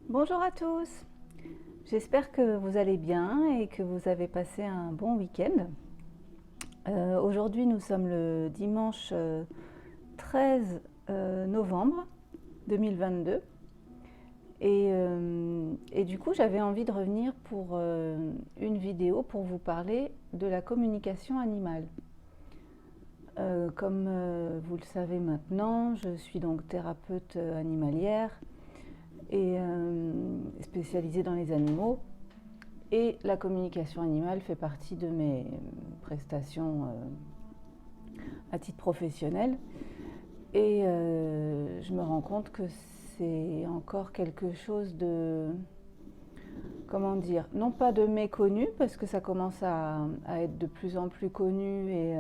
Bonjour à tous, j'espère que vous allez bien et que vous avez passé un bon week-end. Aujourd'hui nous sommes le dimanche 13 novembre 2022 et du coup j'avais envie de revenir pour une vidéo pour vous parler de la communication animale. Comme vous le savez maintenant, je suis donc thérapeute animalière et spécialisée dans les animaux. Et la communication animale fait partie de mes prestations à titre professionnel. Et je me rends compte que c'est encore quelque chose de, comment dire, non pas de méconnu, parce que ça commence à être de plus en plus connu et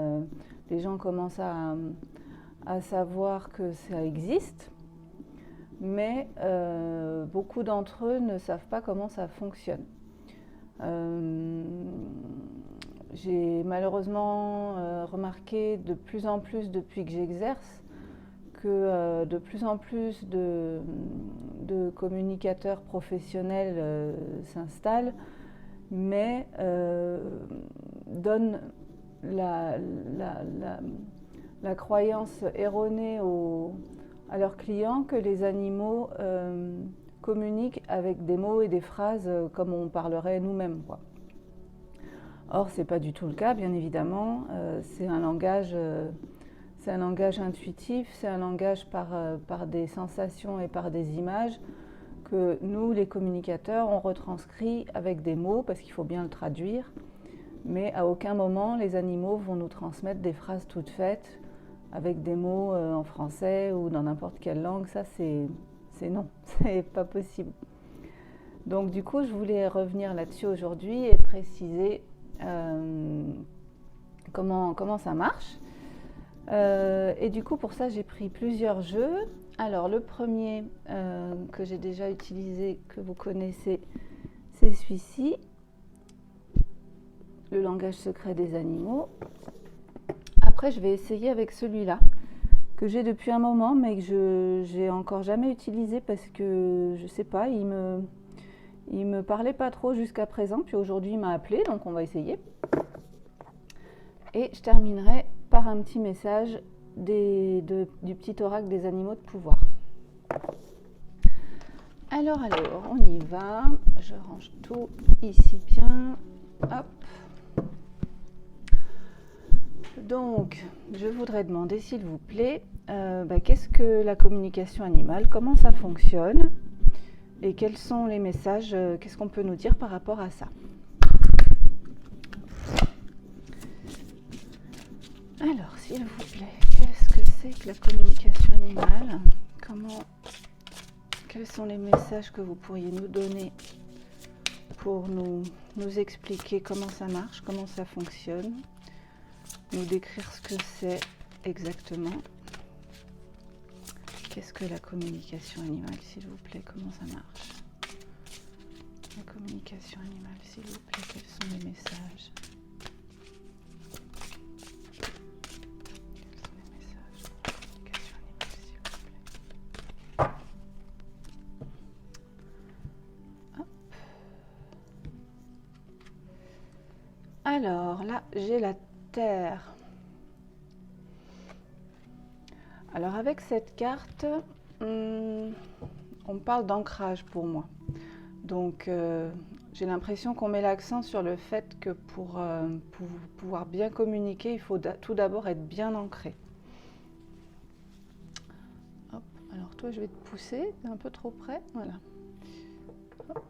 les gens commencent à savoir que ça existe. Mais beaucoup d'entre eux ne savent pas comment ça fonctionne. J'ai malheureusement remarqué de plus en plus depuis que j'exerce que de plus en plus de communicateurs professionnels s'installent, mais donnent la, la, la, la croyance erronée à leurs clients que les animaux communiquent avec des mots et des phrases comme on parlerait nous-mêmes, quoi. Or, ce n'est pas du tout le cas, bien évidemment. C'est un langage intuitif, c'est un langage par des sensations et par des images que nous, les communicateurs, on retranscrit avec des mots parce qu'il faut bien le traduire. Mais à aucun moment, les animaux vont nous transmettre des phrases toutes faites avec des mots en français ou dans n'importe quelle langue. Ça, c'est non, c'est pas possible. Donc du coup, je voulais revenir là-dessus aujourd'hui et préciser comment ça marche. Et du coup, pour ça, j'ai pris plusieurs jeux. Alors, le premier que j'ai déjà utilisé, que vous connaissez, c'est celui-ci, le langage secret des animaux. Après, je vais essayer avec celui-là, que j'ai depuis un moment, mais que j'ai encore jamais utilisé parce que, je sais pas, il me parlait pas trop jusqu'à présent, puis aujourd'hui il m'a appelé, donc on va essayer. Et je terminerai par un petit message du petit oracle des animaux de pouvoir. Alors, on y va. Je range tout ici bien. Hop. Donc, je voudrais demander, s'il vous plaît, qu'est-ce que la communication animale, comment ça fonctionne et quels sont les messages, qu'est-ce qu'on peut nous dire par rapport à ça. Alors, s'il vous plaît, qu'est-ce que c'est que la communication animale? Quels sont les messages que vous pourriez nous donner pour nous expliquer comment ça marche, comment ça fonctionne, nous décrire ce que c'est exactement. Qu'est-ce que la communication animale, s'il vous plaît, comment ça marche? La communication animale, s'il vous plaît, quels sont les messages? Alors là, j'ai la Terre. Alors avec cette carte, on parle d'ancrage pour moi. Donc j'ai l'impression qu'on met l'accent sur le fait que pour pouvoir bien communiquer, il faut tout d'abord être bien ancré. Hop, alors toi je vais te pousser, t'es un peu trop près, voilà. Hop.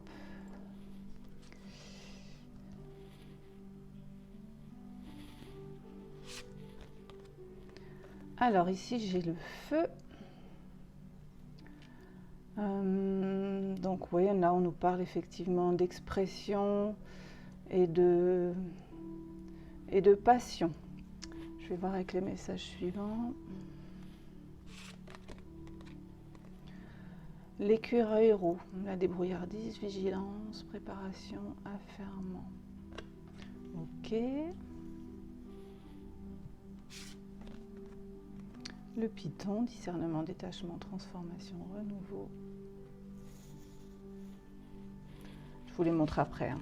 Alors ici j'ai le feu. Donc oui, là on nous parle effectivement d'expression et de passion. Je vais voir avec les messages suivants. L'écureuil roux, la débrouillardise, vigilance, préparation, affairement. Ok. Le python, discernement, détachement, transformation, renouveau. vous les montre après. Hein.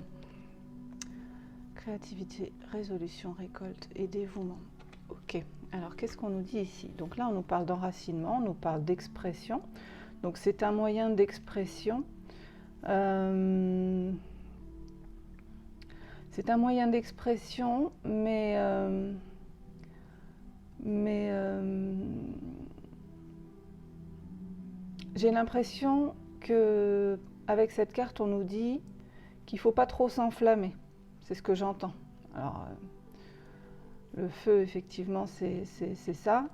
Créativité, résolution, récolte et dévouement. Ok, alors qu'est-ce qu'on nous dit ici? Donc là, on nous parle d'enracinement, on nous parle d'expression. Donc c'est un moyen d'expression. C'est un moyen d'expression, mais j'ai l'impression que avec cette carte, on nous dit qu'il ne faut pas trop s'enflammer. C'est ce que j'entends. Alors, le feu, effectivement, c'est ça.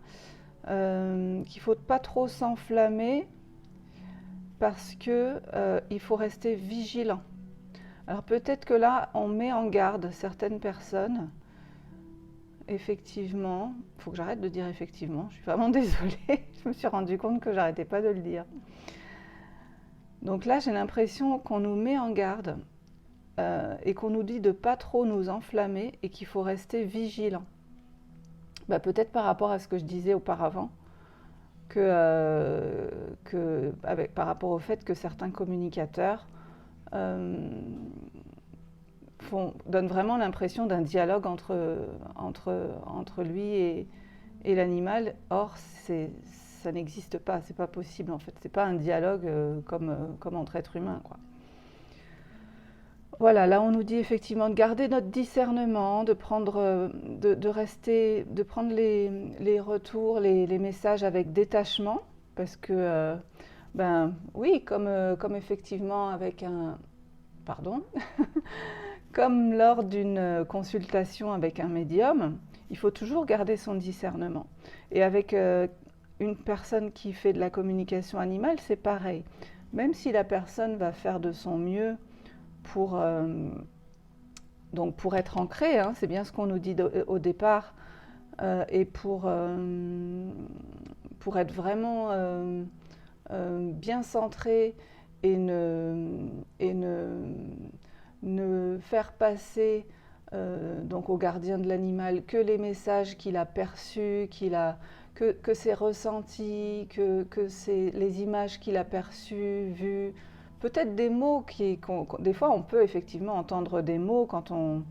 Qu'il ne faut pas trop s'enflammer parce qu'il faut rester vigilant. Alors peut-être que là, on met en garde certaines personnes. Effectivement, il faut que j'arrête de dire effectivement, je suis vraiment désolée, je me suis rendu compte que j'arrêtais pas de le dire. Donc là, j'ai l'impression qu'on nous met en garde et qu'on nous dit de pas trop nous enflammer et qu'il faut rester vigilant. Bah, peut-être par rapport à ce que je disais auparavant, par rapport au fait que certains communicateurs donnent vraiment l'impression d'un dialogue entre lui et l'animal. Or, ça n'existe pas, c'est pas possible en fait. C'est pas un dialogue comme entre êtres humains, quoi. Voilà, là on nous dit effectivement de garder notre discernement, de prendre les retours, les messages avec détachement, parce que, oui, comme effectivement avec comme lors d'une consultation avec un médium, il faut toujours garder son discernement. Et avec une personne qui fait de la communication animale, c'est pareil. Même si la personne va faire de son mieux pour être ancrée, hein, c'est bien ce qu'on nous dit au départ, et pour être vraiment bien centré et ne faire passer donc au gardien de l'animal que les messages qu'il a perçus, que ses ressentis, que les images qu'il a perçues, vues, peut-être des mots des fois on peut effectivement entendre des mots quand on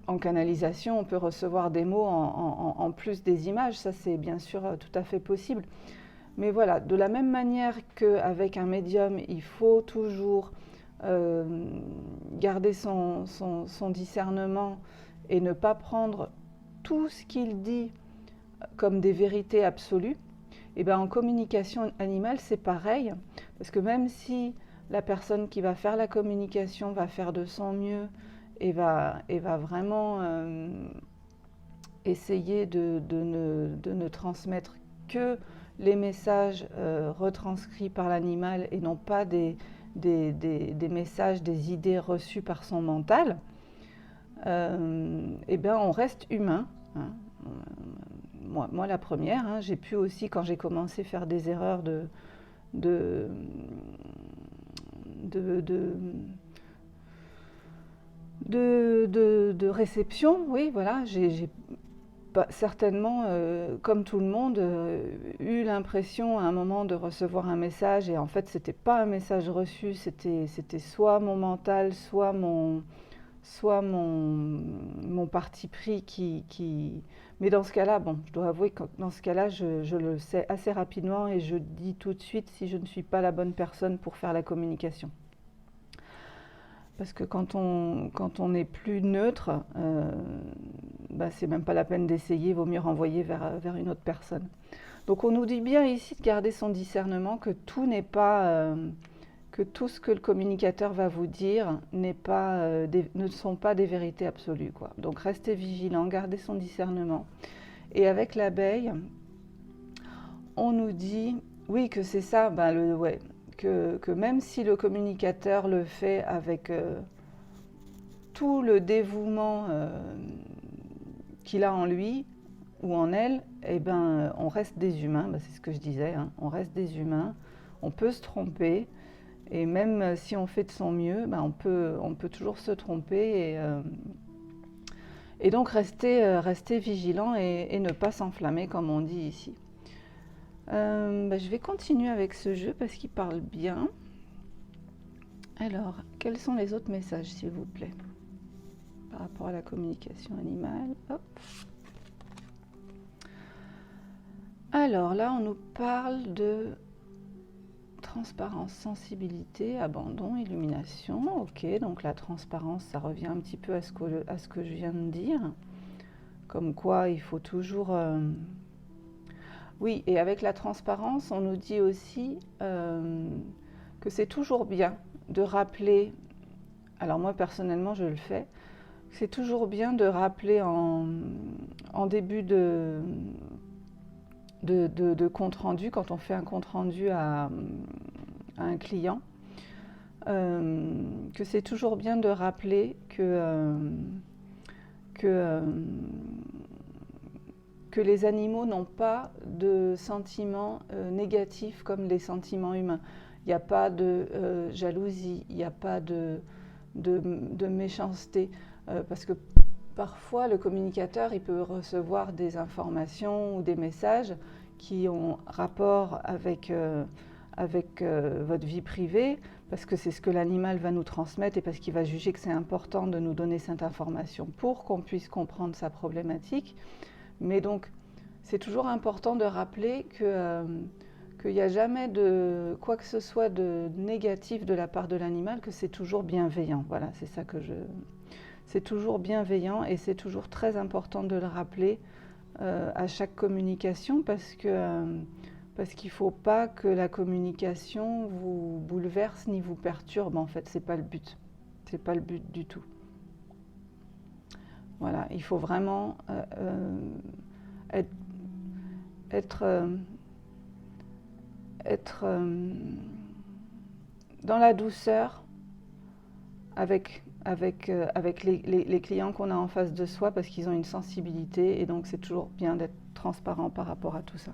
en canalisation, on peut recevoir des mots en plus des images, ça c'est bien sûr tout à fait possible. Mais voilà, de la même manière qu'avec un médium, il faut toujours garder son discernement et ne pas prendre tout ce qu'il dit comme des vérités absolues. Et bien en communication animale, c'est pareil, parce que même si la personne qui va faire la communication va faire de son mieux et va vraiment essayer de ne transmettre que les messages retranscrits par l'animal et non pas des messages, des idées reçues par son mental, et bien on reste humain. Hein. Moi, la première, hein, j'ai pu aussi, quand j'ai commencé à faire des erreurs de réception, oui, voilà, j'ai certainement, comme tout le monde, eu l'impression à un moment de recevoir un message et en fait, c'était pas un message reçu, c'était soit mon mental, soit mon parti pris qui... Mais dans ce cas-là, bon, je dois avouer que dans ce cas-là, je le sais assez rapidement et je dis tout de suite si je ne suis pas la bonne personne pour faire la communication. Parce que quand on est plus neutre, c'est même pas la peine d'essayer, il vaut mieux renvoyer vers une autre personne. Donc on nous dit bien ici de garder son discernement, que tout n'est pas... que tout ce que le communicateur va vous dire ne sont pas des vérités absolues, quoi. Donc restez vigilant, gardez son discernement. Et avec l'abeille, on nous dit, oui, que c'est ça, que même si le communicateur le fait avec tout le dévouement qu'il a en lui ou en elle, on reste des humains, c'est ce que je disais, hein, on reste des humains, on peut se tromper. Et même si on fait de son mieux, on peut toujours se tromper et donc rester vigilant et ne pas s'enflammer comme on dit ici. Je vais continuer avec ce jeu parce qu'il parle bien. Alors, quels sont les autres messages, s'il vous plaît, par rapport à la communication animale? Hop. Alors là, on nous parle de transparence, sensibilité, abandon, illumination. Ok, donc la transparence, ça revient un petit peu à ce que je viens de dire. Comme quoi, il faut toujours... Oui, et avec la transparence, on nous dit aussi que c'est toujours bien de rappeler, alors moi personnellement je le fais, c'est toujours bien de rappeler en début de compte rendu, quand on fait un compte rendu à un client, que c'est toujours bien de rappeler que les animaux n'ont pas de sentiments négatifs comme les sentiments humains. Il n'y a pas de jalousie, il n'y a pas de méchanceté, parce que parfois le communicateur il peut recevoir des informations ou des messages qui ont rapport avec votre vie privée, parce que c'est ce que l'animal va nous transmettre et parce qu'il va juger que c'est important de nous donner cette information pour qu'on puisse comprendre sa problématique. Mais donc, c'est toujours important de rappeler qu'il n'y a jamais de quoi que ce soit de négatif de la part de l'animal, que c'est toujours bienveillant. Voilà, c'est ça que c'est toujours bienveillant et c'est toujours très important de le rappeler à chaque communication parce qu'il ne faut pas que la communication vous bouleverse ni vous perturbe. En fait, c'est pas le but. C'est pas le but du tout. Voilà, il faut vraiment être dans la douceur avec les clients qu'on a en face de soi parce qu'ils ont une sensibilité et donc c'est toujours bien d'être transparent par rapport à tout ça.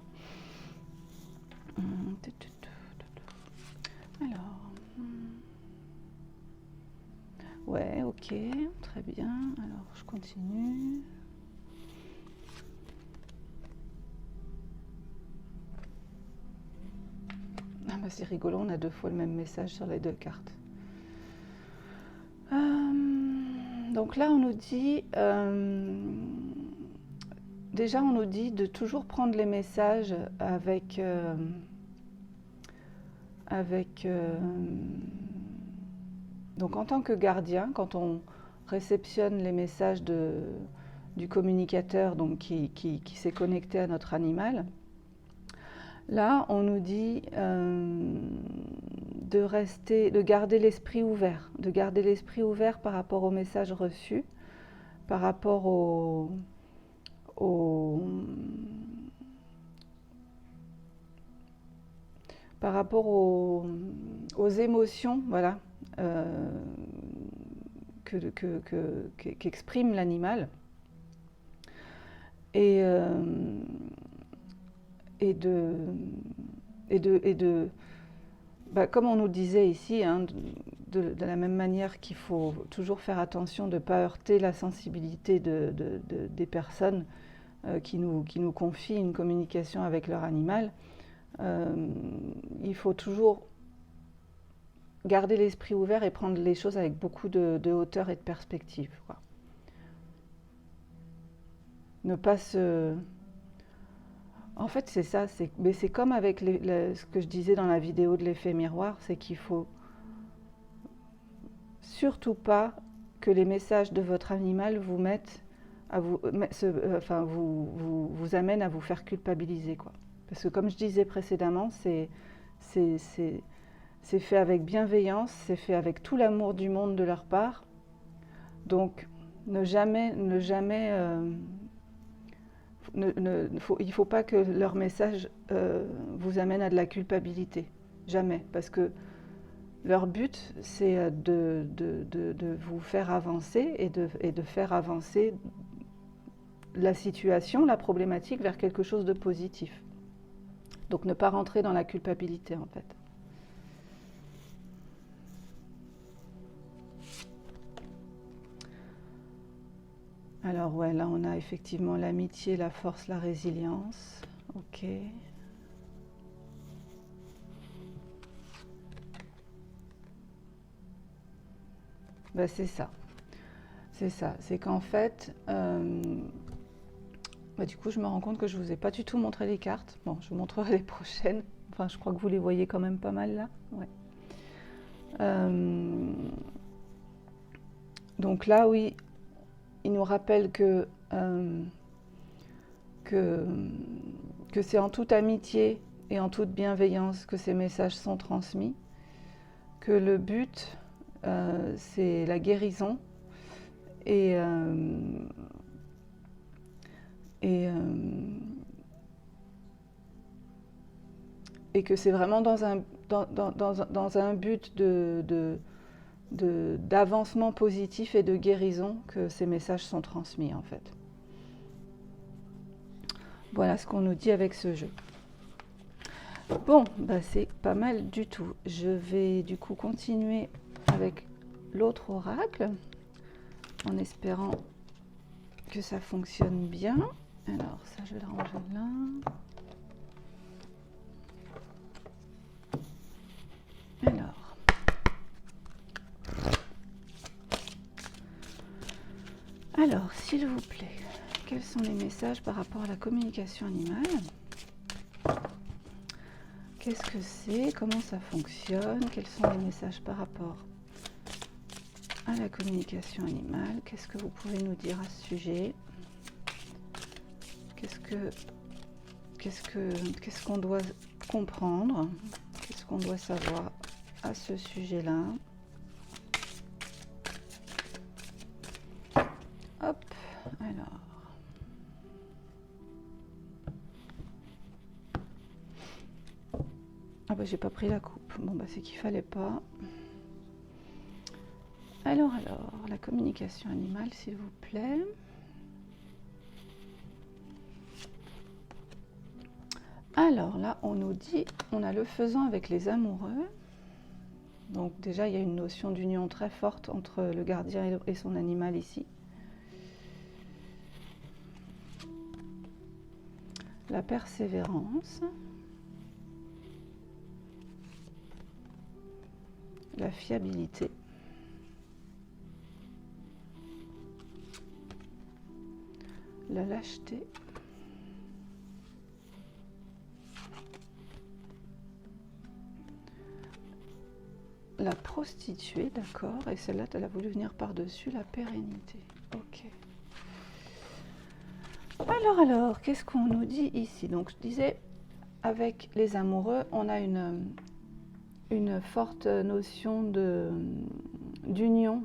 Alors, ouais, ok, très bien. Alors, je continue. Ah bah c'est rigolo, on a 2 fois le même message sur les 2 cartes. Donc là, on nous dit... déjà, on nous dit de toujours prendre les messages avec donc en tant que gardien, quand on réceptionne les messages du communicateur donc qui s'est connecté à notre animal, là on nous dit de garder l'esprit ouvert, par rapport aux messages reçus, par rapport aux émotions, voilà, qu'exprime l'animal, et comme on nous disait ici, hein, de la même manière qu'il faut toujours faire attention de ne pas heurter la sensibilité des personnes qui nous confient une communication avec leur animal, il faut toujours garder l'esprit ouvert et prendre les choses avec beaucoup de hauteur et de perspective, quoi. Ne pas se... En fait, c'est ça, mais c'est comme avec ce que je disais dans la vidéo de l'effet miroir, c'est qu'il faut surtout pas que les messages de votre animal vous mettent à vous amènent à vous faire culpabiliser, quoi. Parce que comme je disais précédemment, c'est fait avec bienveillance, c'est fait avec tout l'amour du monde de leur part. Donc, il ne faut pas que leur message vous amène à de la culpabilité. Jamais. Parce que leur but, c'est de vous faire avancer et de faire avancer la situation, la problématique vers quelque chose de positif. Donc ne pas rentrer dans la culpabilité, en fait. Alors ouais, là on a effectivement l'amitié, la force, la résilience. Ok. bah, c'est ça. C'est ça. C'est qu'en fait, bah, du coup, je me rends compte que je ne vous ai pas du tout montré les cartes. Bon, je vous montrerai les prochaines. Enfin, je crois que vous les voyez quand même pas mal là. Ouais. Donc là, oui, il nous rappelle que c'est en toute amitié et en toute bienveillance que ces messages sont transmis, que le but, c'est la guérison et que c'est vraiment dans un but d'avancement positif et de guérison que ces messages sont transmis en fait. Voilà ce qu'on nous dit avec ce jeu. Bon, bah c'est pas mal du tout. Je vais du coup continuer avec l'autre oracle en espérant que ça fonctionne bien. Alors ça, je vais le ranger là. Alors, s'il vous plaît, quels sont les messages par rapport à la communication animale? Qu'est-ce que c'est? Comment ça fonctionne? Quels sont les messages par rapport à la communication animale? Qu'est-ce que vous pouvez nous dire à ce sujet? Qu'est-ce qu'on doit comprendre? Qu'est-ce qu'on doit savoir à ce sujet-là? Hop, alors. Ah bah j'ai pas pris la coupe. Bon bah c'est qu'il fallait pas. Alors, la communication animale, s'il vous plaît. Alors là, on nous dit, on a le faisan avec les amoureux. Donc déjà, il y a une notion d'union très forte entre le gardien et son animal ici. La persévérance. La fiabilité. La lâcheté. La prostituée, d'accord. Et celle-là, elle a voulu venir par-dessus, la pérennité. Ok. Alors, qu'est-ce qu'on nous dit ici? Donc, je disais, avec les amoureux, on a une forte notion d'union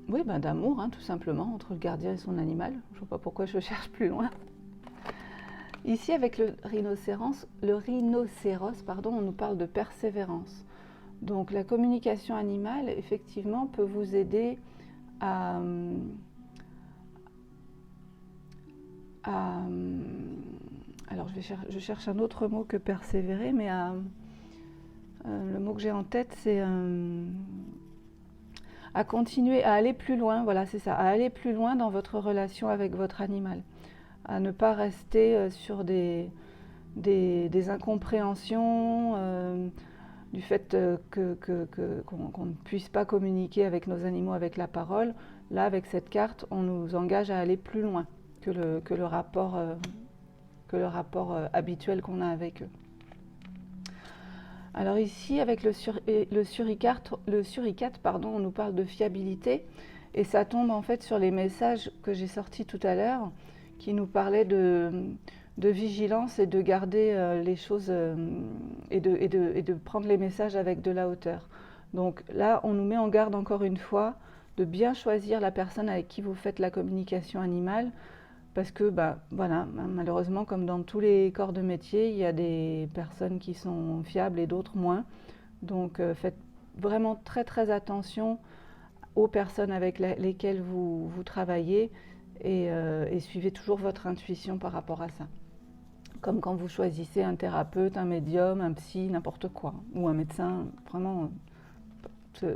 oui, ben d'amour, hein, tout simplement, entre le gardien et son animal. Je ne vois pas pourquoi je cherche plus loin. Ici, avec le rhinocéros, on nous parle de persévérance. Donc, la communication animale, effectivement, peut vous aider à alors, je cherche un autre mot que persévérer, mais le mot que j'ai en tête, c'est à continuer, à aller plus loin, voilà, c'est ça, à aller plus loin dans votre relation avec votre animal, à ne pas rester sur des incompréhensions, du fait qu'on ne puisse pas communiquer avec nos animaux avec la parole. Là, avec cette carte, on nous engage à aller plus loin que le rapport habituel qu'on a avec eux. Alors ici, avec le suricate, on nous parle de fiabilité, et ça tombe en fait sur les messages que j'ai sortis tout à l'heure, qui nous parlaient de vigilance et de garder les choses et de prendre les messages avec de la hauteur. Donc là, on nous met en garde encore une fois de bien choisir la personne avec qui vous faites la communication animale, parce que voilà, malheureusement, comme dans tous les corps de métier, il y a des personnes qui sont fiables et d'autres moins. Donc faites vraiment très très attention aux personnes avec lesquelles vous travaillez, et suivez toujours votre intuition par rapport à ça. Comme quand vous choisissez un thérapeute, un médium, un psy, n'importe quoi, ou un médecin, vraiment,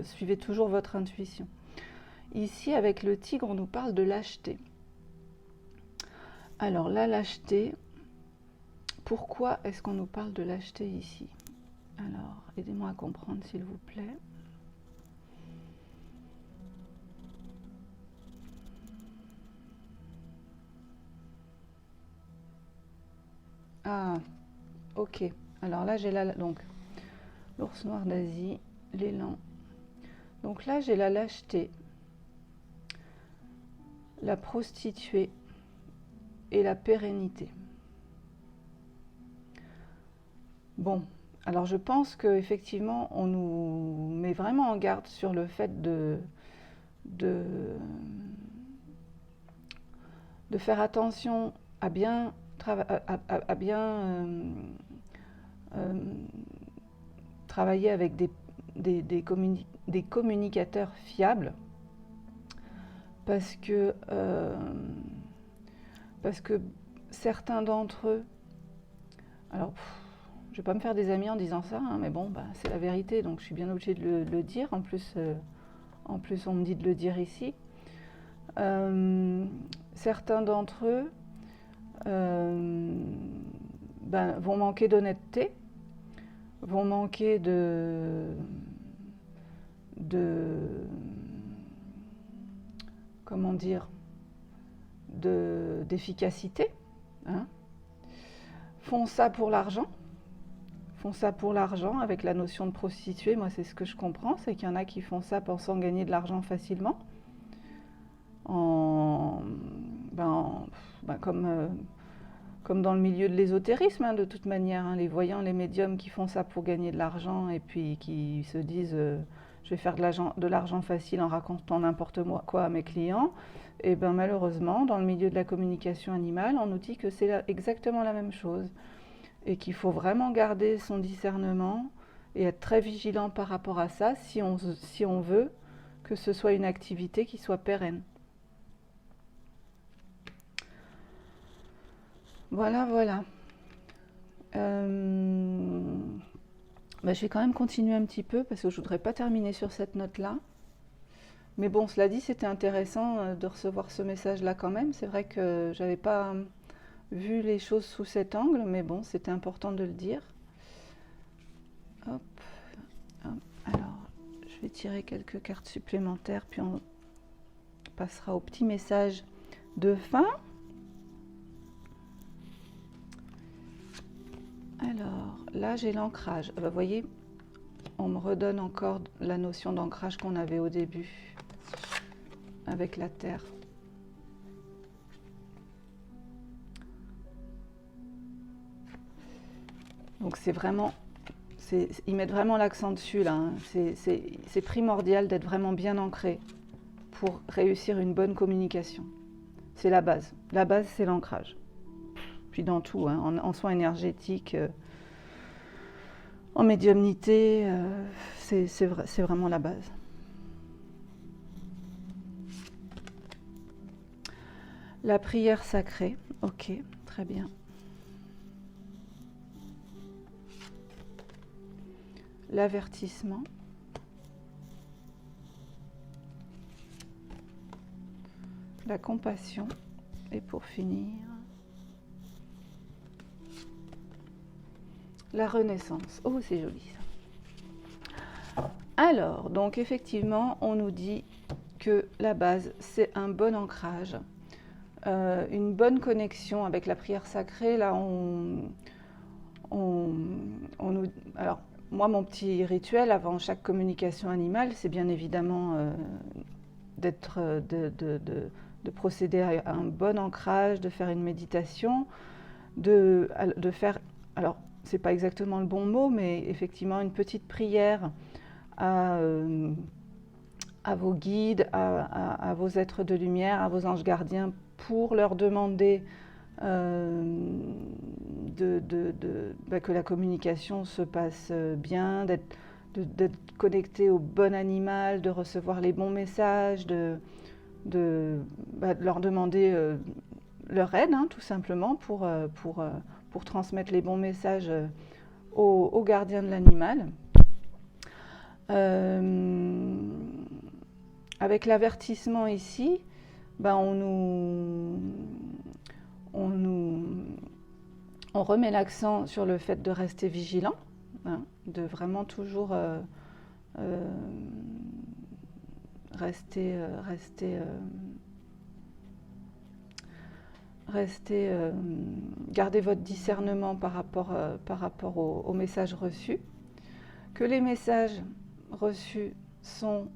suivez toujours votre intuition. Ici, avec le tigre, on nous parle de lâcheté. Alors, la lâcheté, pourquoi est-ce qu'on nous parle de lâcheté ici? Alors, aidez-moi à comprendre, s'il vous plaît. Ah, ok. Alors là, j'ai donc l'ours noir d'Asie, l'élan. Donc là, j'ai la lâcheté, la prostituée et la pérennité. Bon, alors je pense qu'effectivement, on nous met vraiment en garde sur le fait de faire attention à bien, travailler avec des communicateurs fiables, parce que certains d'entre eux, alors je ne vais pas me faire des amis en disant ça, hein, mais bon, c'est la vérité, donc je suis bien obligée de le dire. En plus, on me dit de le dire ici. Certains d'entre eux vont manquer d'honnêteté, vont manquer comment dire, d'efficacité, hein, font ça pour l'argent. Avec la notion de prostituée. Moi, c'est ce que je comprends, c'est qu'il y en a qui font ça pensant gagner de l'argent facilement, comme dans le milieu de l'ésotérisme, hein, de toute manière, hein, les voyants, les médiums qui font ça pour gagner de l'argent et puis qui se disent je vais faire de l'argent facile en racontant n'importe quoi à mes clients. Et malheureusement, dans le milieu de la communication animale, on nous dit que c'est exactement la même chose. Et qu'il faut vraiment garder son discernement et être très vigilant par rapport à ça si on veut que ce soit une activité qui soit pérenne. Voilà. Je vais quand même continuer un petit peu parce que je ne voudrais pas terminer sur cette note-là. Mais bon, cela dit, c'était intéressant de recevoir ce message-là quand même. C'est vrai que je n'avais pas vu les choses sous cet angle, mais bon, c'était important de le dire. Hop. Alors, je vais tirer quelques cartes supplémentaires, puis on passera au petit message de fin. Alors, là, j'ai l'ancrage. Vous voyez, on me redonne encore la notion d'ancrage qu'on avait au début, avec la Terre. Donc c'est vraiment, ils mettent vraiment l'accent dessus là, hein. C'est primordial d'être vraiment bien ancré pour réussir une bonne communication. C'est la base. La base, c'est l'ancrage. Puis dans tout, hein, en soins énergétiques, en médiumnité, c'est vraiment la base. La prière sacrée, ok, très bien. L'avertissement. La compassion. Et pour finir, la renaissance. Oh, c'est joli ça. Alors, donc effectivement, on nous dit que la base, c'est un bon ancrage, une bonne connexion avec la prière sacrée. Là, alors, moi, mon petit rituel avant chaque communication animale, c'est bien évidemment de procéder à un bon ancrage, de faire une méditation, de faire, alors c'est pas exactement le bon mot, mais effectivement une petite prière à vos guides, à vos êtres de lumière, à vos anges gardiens, pour leur demander que la communication se passe bien, d'être connecté au bon animal, de recevoir les bons messages, de leur demander leur aide, hein, tout simplement, pour transmettre les bons messages aux gardiens de l'animal. Avec l'avertissement ici, on on remet l'accent sur le fait de rester vigilant, hein, de vraiment toujours garder votre discernement par rapport aux messages reçus, que les messages reçus sont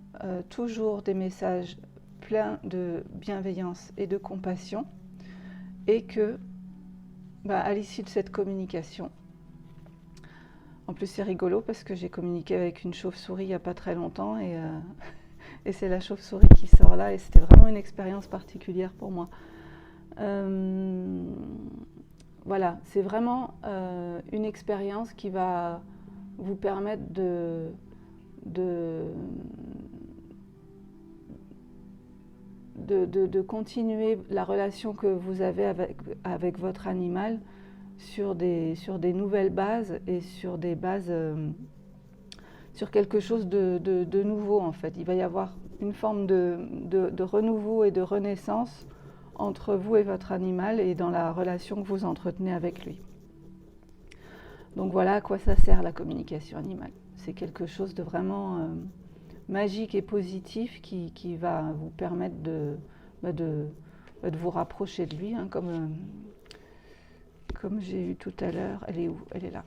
toujours des messages pleins de bienveillance et de compassion, et que à l'issue de cette communication, en plus c'est rigolo parce que j'ai communiqué avec une chauve-souris il n'y a pas très longtemps, et c'est la chauve-souris qui sort là, et c'était vraiment une expérience particulière pour moi. Voilà, c'est vraiment une expérience qui va vous permettre de continuer la relation que vous avez avec votre animal sur des nouvelles bases, et sur des bases, sur quelque chose de nouveau en fait. Il va y avoir une forme de renouveau et de renaissance entre vous et votre animal, et dans la relation que vous entretenez avec lui. Donc voilà à quoi ça sert la communication animale. C'est quelque chose de vraiment magique et positif qui va vous permettre de vous rapprocher de lui, hein, comme j'ai eu tout à l'heure. Elle est où? Elle est là.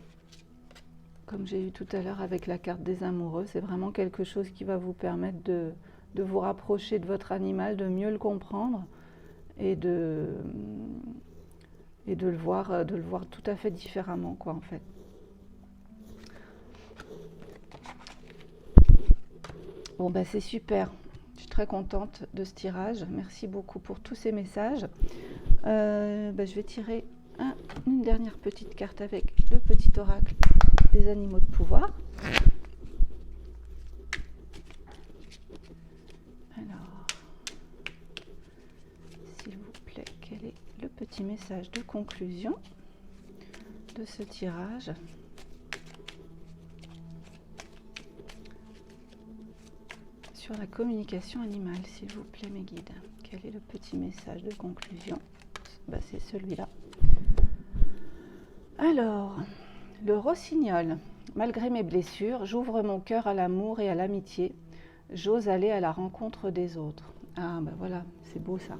Comme j'ai eu tout à l'heure avec la carte des amoureux, c'est vraiment quelque chose qui va vous permettre de vous rapprocher de votre animal, de mieux le comprendre, et de le voir tout à fait différemment, quoi, en fait. Bon, c'est super. Je suis très contente de ce tirage. Merci beaucoup pour tous ces messages. Je vais tirer une dernière petite carte avec le petit oracle des animaux de pouvoir. Alors, s'il vous plaît, quel est le petit message de conclusion de ce tirage ? Sur la communication animale, s'il vous plaît, mes guides. Quel est le petit message de conclusion ? C'est celui-là. Alors, le rossignol. Malgré mes blessures, j'ouvre mon cœur à l'amour et à l'amitié. J'ose aller à la rencontre des autres. Ah, voilà, c'est beau ça.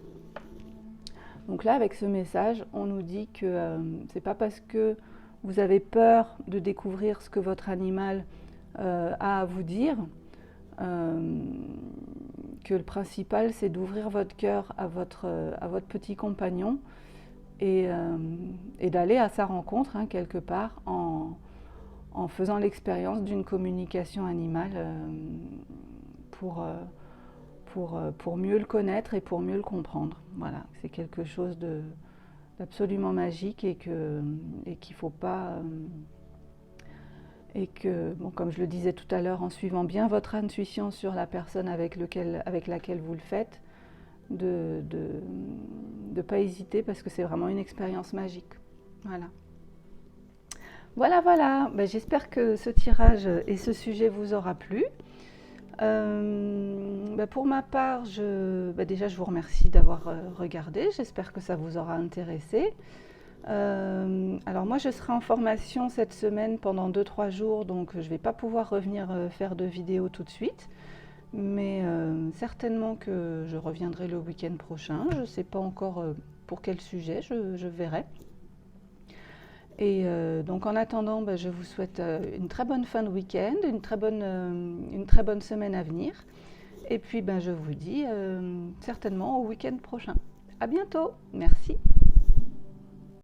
Donc là, avec ce message, on nous dit que c'est pas parce que vous avez peur de découvrir ce que votre animal a à vous dire, que le principal c'est d'ouvrir votre cœur à votre petit compagnon, et d'aller à sa rencontre, hein, quelque part, en faisant l'expérience d'une communication animale, pour mieux le connaître et pour mieux le comprendre. Voilà, c'est quelque chose d'absolument magique, et qu'il faut pas... et que, comme je le disais tout à l'heure, en suivant bien votre intuition sur la personne avec laquelle vous le faites, de ne pas hésiter, parce que c'est vraiment une expérience magique. Voilà. J'espère que ce tirage et ce sujet vous aura plu. Pour ma part, déjà je vous remercie d'avoir regardé. J'espère que ça vous aura intéressé. Alors moi je serai en formation cette semaine pendant 2-3 jours, donc je ne vais pas pouvoir revenir faire de vidéo tout de suite, mais certainement que je reviendrai le week-end prochain. Je ne sais pas encore pour quel sujet, je verrai. Et donc en attendant, je vous souhaite une très bonne fin de week-end, une très bonne semaine à venir, et puis je vous dis certainement au week-end prochain. À bientôt, merci.